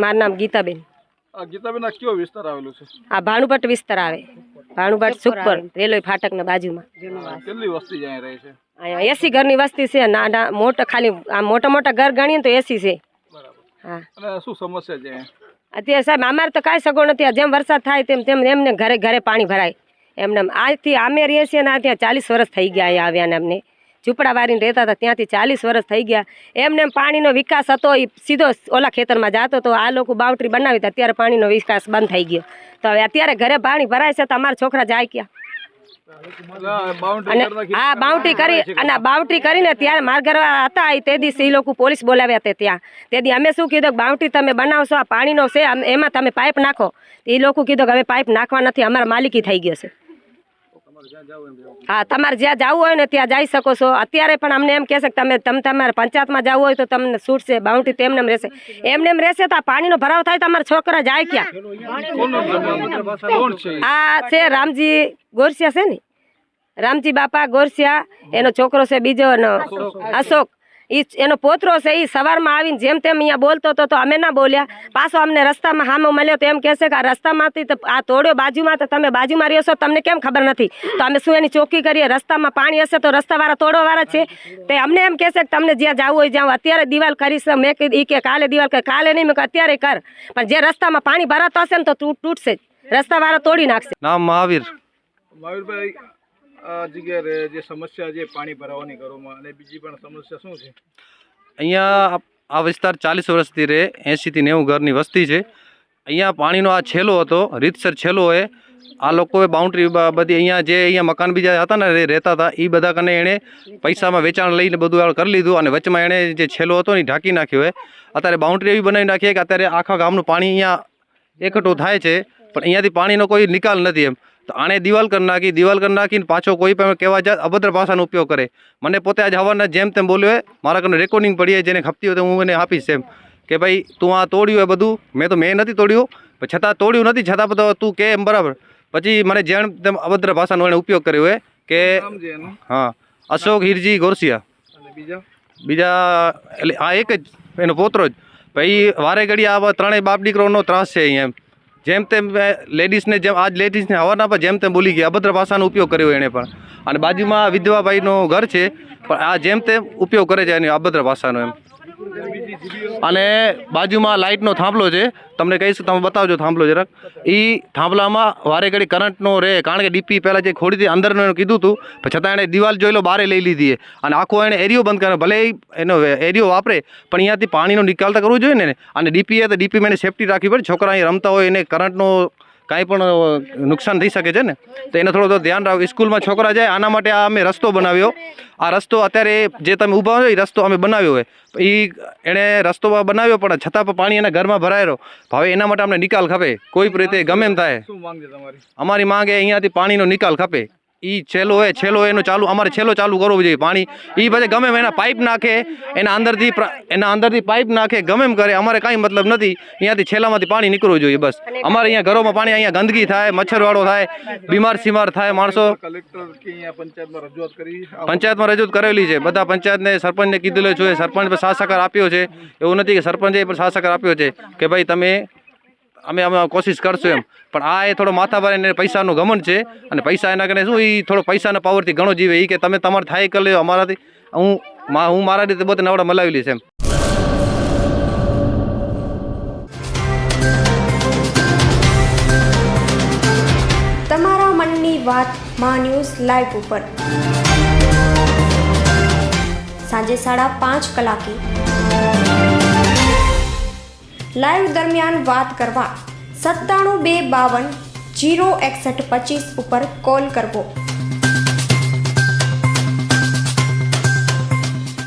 મારું નામ ગીતાબેન। ગીતાબેન, આ કયો વિસ્તાર આવેલો છે? આ ભાણુભટ્ટ વિસ્તાર આવે, ભાણુભટ્ટ સુખપર રેલવે ફાટકના બાજુમાં। કેટલી વસ્તી અહીંયા રહે છે? અહીંયા 80 ઘરની વસ્તી છે। નાના મોટા ખાલી આ મોટા મોટા ઘર ગણીએ તો 80 છે। હા, અને શું સમસ્યા છે અત્યારે સાહેબ? અમારે તો કાંઈ સગવડ નથી। જેમ વરસાદ થાય તેમ તેમ એમને ઘરે ઘરે પાણી ભરાય એમને। આજથી અમે રહીએ છીએ ને ત્યાં 40 વર્ષ થઈ ગયા અહીંયા આવ્યા ને અમને ઝૂંપડા વાળીને રહેતા હતા ત્યાંથી 40 વર્ષ થઈ ગયા। એમને પાણીનો વિકાસ હતો એ સીધો ઓલા ખેતરમાં જતો તો આ લોકો બાઉન્ડ્રી બનાવી હતા, અત્યારે પાણીનો વિકાસ બંધ થઈ ગયો। તો હવે અત્યારે ઘરે પાણી ભરાય છે તો અમારા છોકરા જાય ક્યાં? અને હા, બાઉન્ડ્રી કરી અને બાઉન્ડ્રી કરીને ત્યારે મારા ઘરવાળા હતા તે દિવસે એ લોકો પોલીસ બોલાવ્યા હતા ત્યાં। તેથી અમે શું કીધું, બાઉન્ડ્રી તમે બનાવશો, આ પાણીનો છે એમાં તમે પાઇપ નાખો। એ લોકો કીધું કે હવે પાઇપ નાખવા નથી, અમારા માલિકી થઈ ગયો છે। હા, તમારે જ્યાં જવું હોય ને ત્યાં જઈ શકો છો। અત્યારે પણ અમને એમ કહેશે કે તમે તમારે પંચાયતમાં જવું હોય તો તમને છૂટ છે, બાઉન્ડ્રી તેમને રહેશે। એમને એમ રહેશે તો આ પાણીનો ભરાવ થાય તો અમારા છોકરા જાય ક્યાં? આ છે રામજી ગોરસિયા છે ને, રામજી બાપા ગોરસિયા, એનો છોકરો છે બીજો અશોક, એનો પોતરો છે। એ સવારમાં આવીને જેમ તેમ અહીંયા બોલતો હતો તો અમે ના બોલ્યા। પાછો અમને રસ્તામાં હામો મળ્યો તો એમ કહેશે કે આ રસ્તામાંથી આ તોડ્યો બાજુમાં, તો તમે બાજુમાં રહ્યો છો તમને કેમ ખબર નથી? તો અમે શું એની ચોખ્ખી કરીએ? રસ્તામાં પાણી હશે તો રસ્તાવાળા તોડવાવાળા છે। તે અમને એમ કહેશે કે તમને જ્યાં જવું હોય જાઓ, અત્યારે દિવાલ કરીશ। મેં કીધું કે કાલે દિવાલ કરે, કાલે નહીં, મેં અત્યારે કર। પણ જે રસ્તામાં પાણી ભરાતો હશે ને તો તૂટશે જ, રસ્તાવાળા તોડી નાખશે। નામ મહાવીર। મહાવીરભાઈ, આ જગ્યાએ જે સમસ્યા છે પાણી ભરાવાની ઘરોમાં, અને બીજી પણ સમસ્યા શું છે? અહીંયા આ વિસ્તાર 40 વર્ષથી રહે, 80 થી 90 ઘરની વસ્તી છે। અહીંયા પાણીનો આ છેલ્લો હતો, રીતસર છેલ્લો હોય। આ લોકોએ બાઉન્ડ્રી બધી અહીંયા મકાન બીજા હતા ને રહેતા હતા એ બધા કને એણે પૈસામાં વેચાણ લઈને બધું કરી લીધું, અને વચમાં એણે જે છેલ્લો હતો ને ઢાંકી નાખ્યો હોય। અત્યારે બાઉન્ડ્રી એવી બનાવી નાખી કે અત્યારે આખા ગામનું પાણી અહીંયા એકઠું થાય છે, પણ અહીંયાથી પાણીનો કોઈ નિકાલ નથી એમ। તો આણે દિવાલ કરી નાખીને પાછો કોઈ પણ કહેવા જાય અભદ્ર ભાષાનો ઉપયોગ કરે। મને પોતે આજ હવારના જેમ તેમ બોલ્યો હોય, મારા ઘરનું રેકોર્ડિંગ પડી હોય, જેને ખપતી હોય તો હું એને આપીશ એમ કે ભાઈ તું આ તોડ્યું હોય બધું। મેં નથી તોડ્યું, છતાં તોડ્યું નથી, છતાં બધું તું કે એમ બરાબર। પછી મને જેમ તેમ અભદ્ર ભાષાનો એને ઉપયોગ કર્યો હોય કે હા, અશોક હિરજી ગોરસિયા। બીજા એટલે આ એક જ એનો પોતરો જ। ભાઈ વારે ઘડી આ ત્રણેય બાપ દીકરોનો ત્રાસ છે અહીંયા એમ। જેમ તેમ લેડીઝને આજ લેડીઝને હવાના પર જેમ તેમ બોલી ગયા, અભદ્ર ભાષાનો ઉપયોગ કર્યો એણે પણ। અને બાજુમાં વિધવાભાઈનું ઘર છે, પણ આ જેમ તેમ ઉપયોગ કરે છે એની અભદ્ર ભાષાનો એમ। અને બાજુમાં લાઇટનો થાંભલો છે, તમને કહીશ, તમે બતાવજો થાંભલો જરાક। એ થાંભલામાં વારે ઘડી કરંટનો રહે, કારણ કે ડીપી પહેલાં જે ખોડી હતી અંદરનું એનું કીધું હતું, પણ છતાં એણે દિવાલ જોઈ લો બહાર લઈ લીધી અને આખો એણે એરિયો બંધ કર્યો। ભલે એનો એરિયો વાપરે, પણ અહીંયાથી પાણીનો નિકાલ તો કરવો જોઈએ ને। અને ડીપી તો ડીપીમાં એને સેફટી રાખવી પડે। છોકરા અહીં રમતા હોય એને કરંટનો કાંઈ પણ નુકસાન થઈ શકે છે ને, તો એને થોડું ધ્યાન રાખો। સ્કૂલમાં છોકરા જાય, આના માટે આ અમે રસ્તો બનાવ્યો। આ રસ્તો અત્યારે જે તમે ઊભા હોય એ રસ્તો અમે બનાવ્યો હોય, એ એણે રસ્તો બનાવ્યો, પણ છતાં પણ પાણી એના ઘરમાં ભરાયેલો। હવે એના માટે અમને નિકાલ ખપે, કોઈ પણ રીતે ગમે એમ થાય। અમારી માંગ એ અહીંયાથી પાણીનો નિકાલ ખપે। એ છેલ્લો એનો ચાલુ, અમારે છેલ્લો ચાલુ કરવો જોઈએ પાણી। એ પછી ગમે એમ એના પાઇપ નાખે, એના અંદરથી પાઇપ નાખે, ગમે એમ કરે, અમારે કાંઈ મતલબ નથી। અહીંયાથી છેલ્લામાંથી પાણી નીકળવું જોઈએ બસ। અમારે અહીંયા ઘરોમાં પાણી, અહીંયા ગંદકી થાય, મચ્છરવાળો થાય, બીમાર થાય માણસો। પંચાયતમાં રજૂઆત કરેલી છે, બધા પંચાયતને સરપંચને કીધેલું છે, સરપંચ પર સાથ સહકાર આપ્યો છે। એવું નથી કે સરપંચે પણ સાથ સહકાર આપ્યો છે કે ભાઈ તમે અમે કોશિશ કરશું એમ, પણ આ એ થોડો માથાભારે એને પૈસાનું ઘમંડ છે। અને પૈસા એના કરીને શું, એ થોડો પૈસાના પાવરથી ઘણો જીવે। એ કે તમે તમારે થાય કરી લો, અમારાથી હું મારા રીતે બધે નવડા મલાવી લઈશ એમ। તમારા મનની વાત માં ન્યૂઝ લાઈવ ઉપર સાંજે 5:30 કલાકે લાઈવ દરમિયાન વાત કરવા 97 252 06125 ઉપર કોલ કરવો।